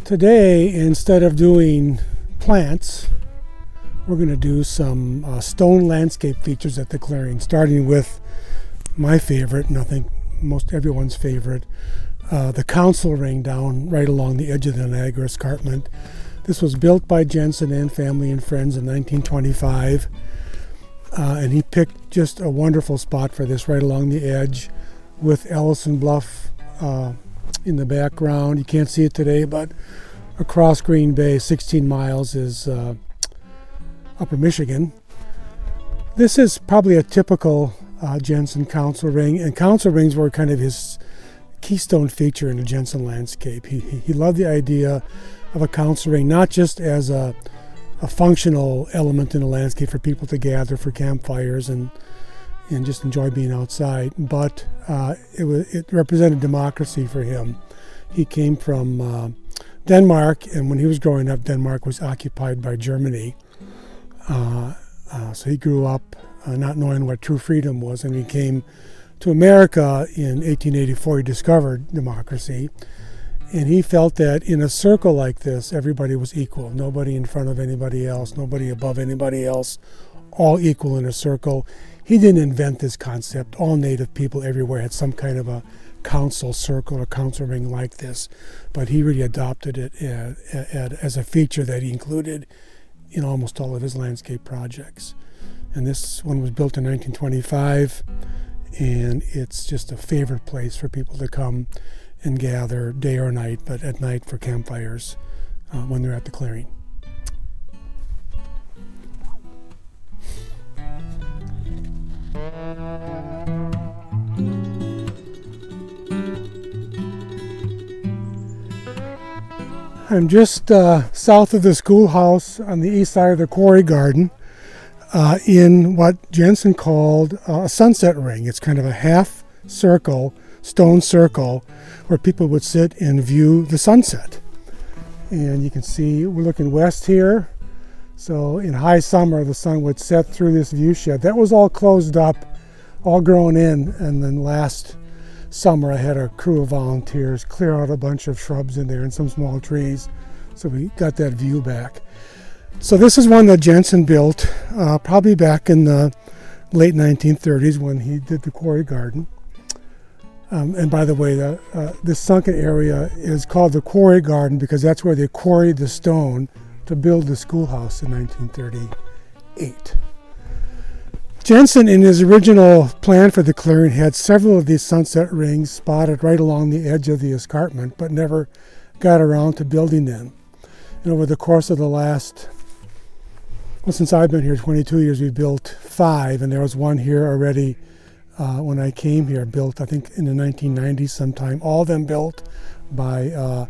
Today, instead of doing plants, we're going to do some stone landscape features at the clearing, starting with my favorite, and I think most everyone's favorite, the council ring down right along the edge of the Niagara Escarpment. This was built by Jensen and family and friends in 1925, and he picked just a wonderful spot for this right along the edge with Ellison Bluff in the background. You can't see it today, but across Green Bay, 16 miles, is Upper Michigan. This is probably a typical Jensen council ring, and council rings were kind of his keystone feature in the Jensen landscape. He loved the idea of a council ring, not just as a functional element in the landscape for people to gather for campfires and just enjoy being outside, but it represented democracy for him. He came from Denmark, and when he was growing up, Denmark was occupied by Germany. So he grew up not knowing what true freedom was, and he came to America in 1884. He discovered democracy, and he felt that in a circle like this, everybody was equal. Nobody in front of anybody else, nobody above anybody else, all equal in a circle. He didn't invent this concept. All Native people everywhere had some kind of a council circle or council ring like this, but he really adopted it as a feature that he included in almost all of his landscape projects. And this one was built in 1925, and it's just a favorite place for people to come and gather day or night, but at night for campfires when they're at the clearing. I'm just south of the schoolhouse on the east side of the quarry garden in what Jensen called a sunset ring. It's kind of a half circle, stone circle, where people would sit and view the sunset. And you can see we're looking west here. So in high summer, the sun would set through this view shed. That was all closed up, all grown in, and then last summer I had a crew of volunteers clear out a bunch of shrubs in there and some small trees, so we got that view back. So this is one that Jensen built probably back in the late 1930s when he did the quarry garden. And by the way, this sunken area is called the quarry garden because that's where they quarried the stone to build the schoolhouse in 1938. Jensen, in his original plan for the clearing, had several of these sunset rings spotted right along the edge of the escarpment, but never got around to building them. And over the course of the last, since I've been here 22 years, we built 5, and there was one here already when I came here, built I think in the 1990s sometime, all of them built by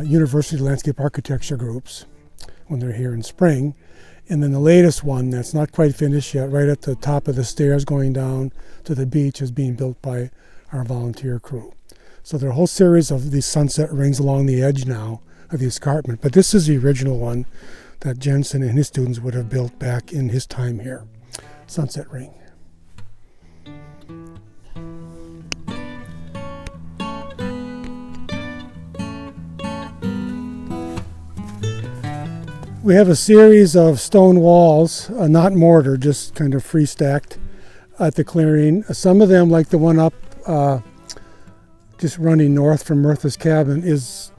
university landscape architecture groups when they're here in spring. And then the latest one that's not quite finished yet, right at the top of the stairs going down to the beach, is being built by our volunteer crew. So there are a whole series of these sunset rings along the edge now of the escarpment, but this is the original one that Jensen and his students would have built back in his time here. Sunset ring. We have a series of stone walls, not mortar, just kind of free stacked at the clearing. Some of them, like the one up just running north from Murtha's cabin, has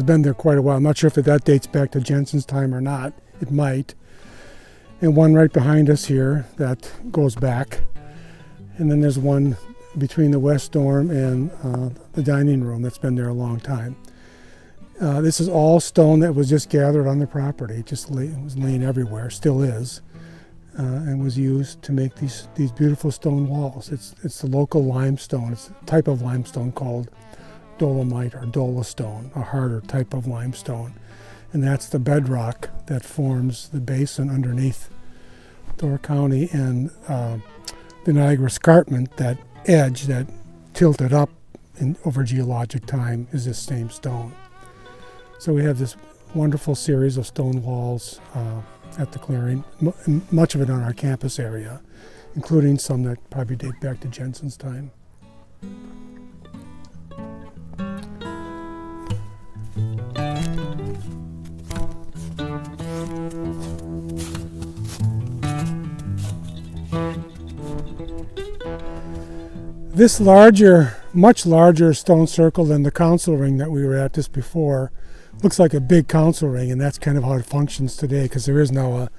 been there quite a while. I'm not sure if that dates back to Jensen's time or not. It might. And one right behind us here that goes back. And then there's one between the west dorm and the dining room that's been there a long time. This is all stone that was just gathered on the property. It was laying everywhere, still is, and was used to make these beautiful stone walls. It's the local limestone. It's a type of limestone called dolomite or dolostone, a harder type of limestone. And that's the bedrock that forms the basin underneath Door County and the Niagara Escarpment. That edge that tilted up over geologic time is this same stone. So we have this wonderful series of stone walls at the clearing, much of it on our campus area, including some that probably date back to Jensen's time. This larger, much larger stone circle than the council ring that we were at just before looks like a big council ring, and that's kind of how it functions today, because there is now a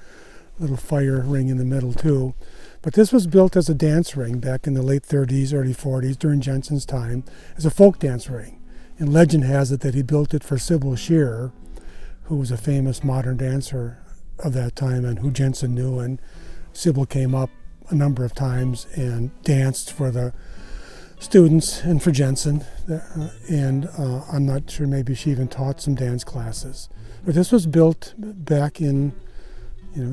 little fire ring in the middle too. But this was built as a dance ring back in the late 30s, early 40s, during Jensen's time, as a folk dance ring. And legend has it that he built it for Sybil Shearer, who was a famous modern dancer of that time and who Jensen knew. And Sybil came up a number of times and danced for the students and for Jensen. And I'm not sure, maybe she even taught some dance classes. But this was built back in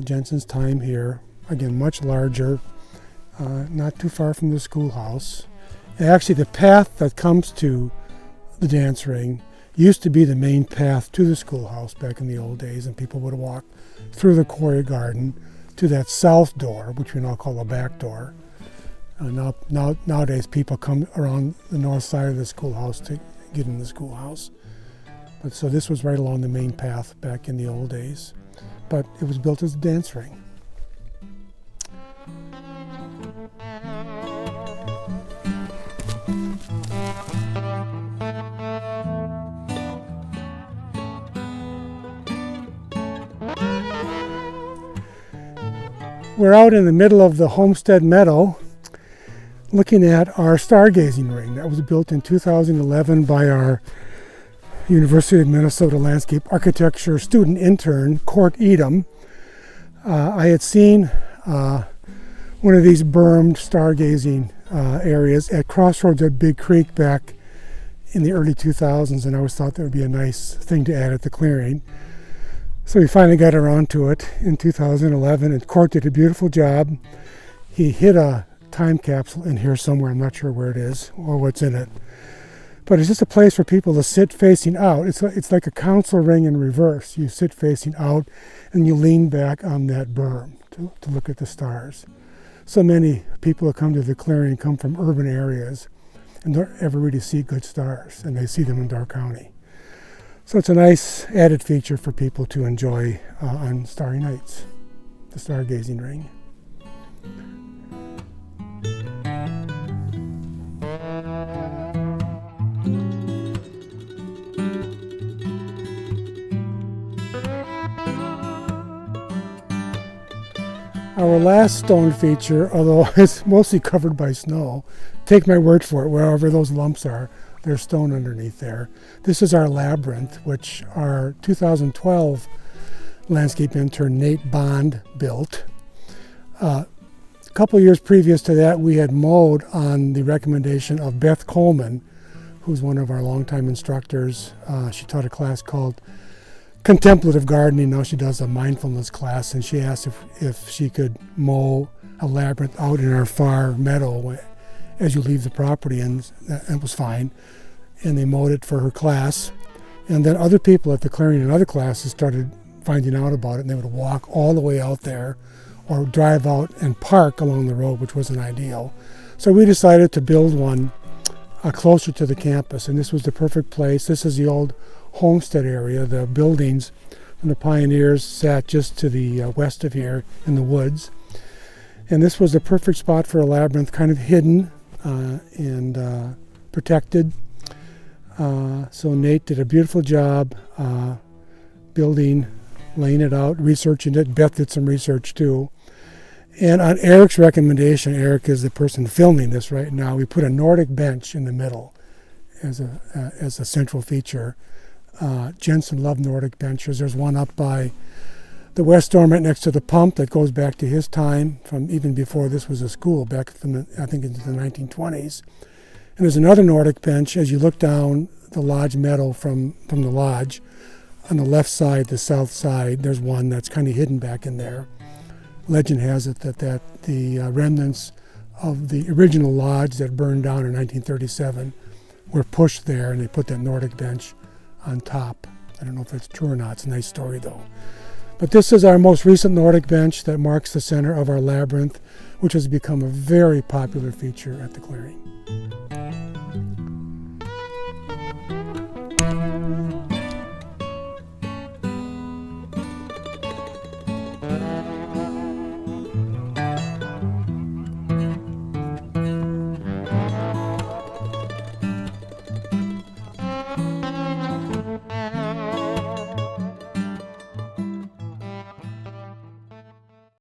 Jensen's time here. Again, much larger, not too far from the schoolhouse. And actually, the path that comes to the dance ring used to be the main path to the schoolhouse back in the old days, and people would walk through the quarry garden to that south door, which we now call the back door. Nowadays, people come around the north side of the schoolhouse to get in the schoolhouse. But so this was right along the main path back in the old days. But it was built as a dance ring. We're out in the middle of the Homestead Meadow looking at our stargazing ring that was built in 2011 by our University of Minnesota landscape architecture student intern, Court Edom. I had seen one of these bermed stargazing areas at Crossroads at Big Creek back in the early 2000s, and I always thought that would be a nice thing to add at the clearing. So we finally got around to it in 2011, and Court did a beautiful job. He hid a time capsule in here somewhere. I'm not sure where it is or what's in it. But it's just a place for people to sit facing out. It's like a council ring in reverse. You sit facing out and you lean back on that berm to look at the stars. So many people who come to the clearing come from urban areas and don't ever really see good stars, and they see them in Door County. So it's a nice added feature for people to enjoy on starry nights, the stargazing ring. Our last stone feature, although it's mostly covered by snow, take my word for it, wherever those lumps are, there's stone underneath there. This is our Labyrinth, which our 2012 landscape intern Nate Bond built. A couple years previous to that, we had mowed on the recommendation of Beth Coleman, who's one of our longtime instructors. She taught a class called Contemplative Gardening. Now she does a mindfulness class, and she asked if she could mow a labyrinth out in our far meadow as you leave the property, and it was fine. And they mowed it for her class. And then other people at the clearing in other classes started finding out about it, and they would walk all the way out there or drive out and park along the road, which wasn't ideal. So we decided to build one closer to the campus, and this was the perfect place. This is the old homestead area. The buildings from the pioneers sat just to the west of here in the woods. And this was the perfect spot for a labyrinth, kind of hidden and protected. So Nate did a beautiful job building, laying it out, researching it. Beth did some research too. And on Eric's recommendation, Eric is the person filming this right now, we put a Nordic bench in the middle as a central feature. Jensen loved Nordic benches. There's one up by the west dorm right next to the pump that goes back to his time, from even before this was a school, back from I think into the 1920s. And there's another Nordic bench as you look down the lodge meadow from the lodge. On the left side, the south side, there's one that's kind of hidden back in there. Legend has it that the remnants of the original lodge that burned down in 1937 were pushed there, and they put that Nordic bench on top. I don't know if that's true or not. It's a nice story though. But this is our most recent Nordic bench that marks the center of our labyrinth, which has become a very popular feature at the clearing.